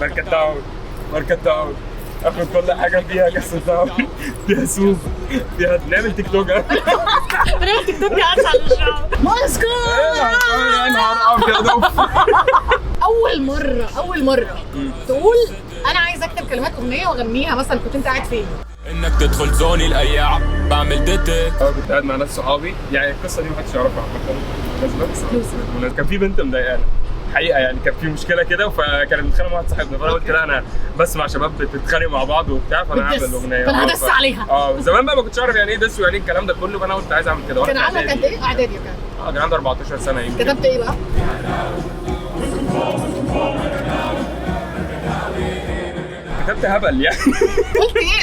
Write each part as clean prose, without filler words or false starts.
ماركة داون، ماركة داون، اخد كل حاجة فيها كاس داون، فيها سوق، فيها نعمل تيك توك. بنعمل تيك توك اسهل من الشعب. موسكو. يا نهار ابيض. اول مرة تقول انا عايز اكتب كلمات اغنية واغنيها مثلا، كنت انت قاعد فين؟ انك تدخل زوني الايام بعمل ديتك. كنت قاعد مع ناس صحابي، يعني القصة دي محدش يعرفها عامة. كان في بنت مضايقانا حقيقه، يعني كان في مشكله كده، فكانت بتتخانق مع واحد صاحبنا، فانا قلت لا انا بسمع شباب بتتخانق مع بعض وبتاع، فانا هعمل اغنيه. فانا هدس عليها. زمان بقى ما كنتش اعرف يعني ايه دس ويعني ايه الكلام ده كله، فانا قلت عايز اعمل كده. كان عندك قد ايه؟ اعدادي كان؟ كان عندي 14 سنه يمكن. كتبت ايه بقى؟ كتبت هبل يعني.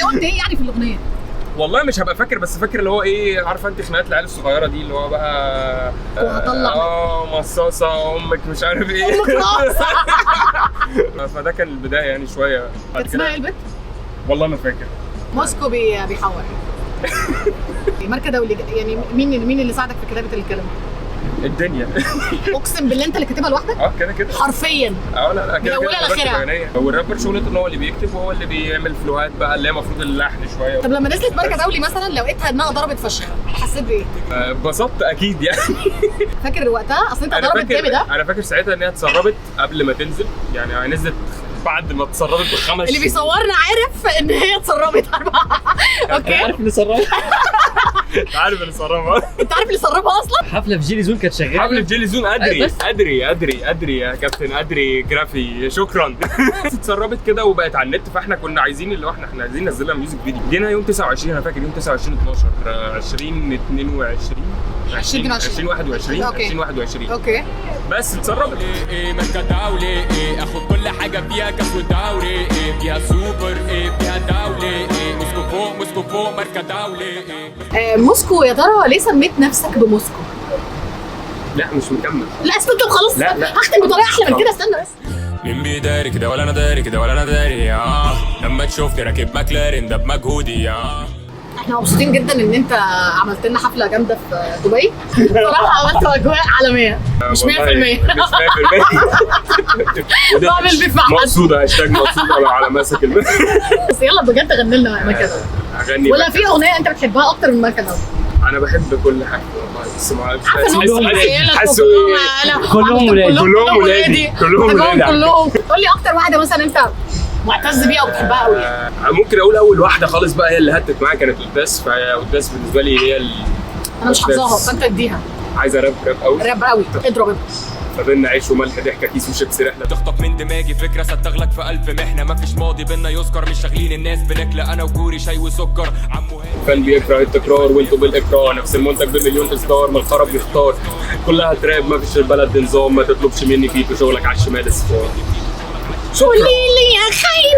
قلت ايه يعني في الاغنيه؟ والله مش هبقى فاكر، بس فاكر اللي هو ايه، عارفه انت خناقات العيال الصغيره دي اللي هو بقى وهطلع مصاصه امك مش عارف ايه. امك ناقصه. فده كان البدايه يعني شويه. كانت اسمها ايه البت؟ والله ما فاكر. موسكو بيحور. ماركة دولي، يعني مين اللي ساعدك في كتابه الكلمه؟ الدنيا. اقسم بالله انت اللي كاتبها لوحدك؟ كده حرفيا. لا من اولها لاخرها. والرابر شغلته ان هو اللي بيكتب وهو اللي بيعمل فلوهات بقى اللي هي المفروض اللحن شويه. طب لما نزلت ماركة دولي مثلا لو لقيتها انها ضربت فشخ حسيت بايه؟ اتبسطت اكيد يعني. فاكر وقتها؟ اصل انت ضربت جامد ده. انا فاكر ساعتها ان هي اتسربت قبل ما تنزل، يعني نزلت بعد ما اتسربت ب5 اللي بيصورنا عارف ان هي اتسربت. اوكي عارف اللي سربها؟ عارف اللي سربها؟ انت عارف اللي سربها اصلا؟ حفله في جيلي زون كانت شغاله. حفله في جيلي زون. ادري يا كابتن، ادري جرافي شكرا. اتسربت كده وبقت على النت، فاحنا كنا عايزين اللي هو احنا عايزين ننزلها ميوزك فيديو. جينا يوم 29، انا فاكر يوم 29 12 2022 2021 اوكي. بس اتسربت. ماركة دولي اخد كل حاجه فيها كاس ودوري فيها سوبر فيها دولي موسكو فوق ماركة دولي. موسكو يا ترى ليه سميت نفسك بموسكو؟ لا مش مكمل. لا استنى خلاص. لا. هختم بطريقه احلى من كده، استنى بس. مين بيداري كده ولا انا داري كده ولا انا داري لما تشوفني راكب ماكلارين ده بمجهودي احنا مبسوطين جدا ان انت عملت لنا حفله جامده في دبي. بصراحه عملت اجواء عالميه. مش 100%. بعمل بيه في حد. مقصوده هاشتاج مقصوده على ماسك البيت. بس يلا بجد غني لنا ماركة دولي. اغني ولا في اغنيه انت بتحبها اكتر من ماركة دولي؟ انا بحب كل حاجه والله، بس ما اعرفش حاسه كلهم ولادي. كلهم. قول لي اكتر واحده مثلا انت معتز بيها وبتحبها قوي. ممكن اقول اول واحده خالص بقى هي اللي هتت معايا كانت قداس، فهي قداس بالنسبه لي هي انا مش حافظاها فانت اديها. عايزه راب قوي. راب قوي اضرب. ما بينا عيش وملح ضحكه كيس وشيبسي رحله. تخطف من دماغي فكره ستغلق في الف محنه، مفيش ماضي بينا يذكر، مش شاغلين الناس بنكله انا وجوري شاي وسكر. عمو فان بيكره التكرار وانتوا بالاكراه، نفس المنتج بمليون اصدار، ما الخرب يختار. كلها تراب مفيش البلد نظام، ما تطلبش مني فيك وشغلك على الشمال الصفار. قولي لي يا خاينه.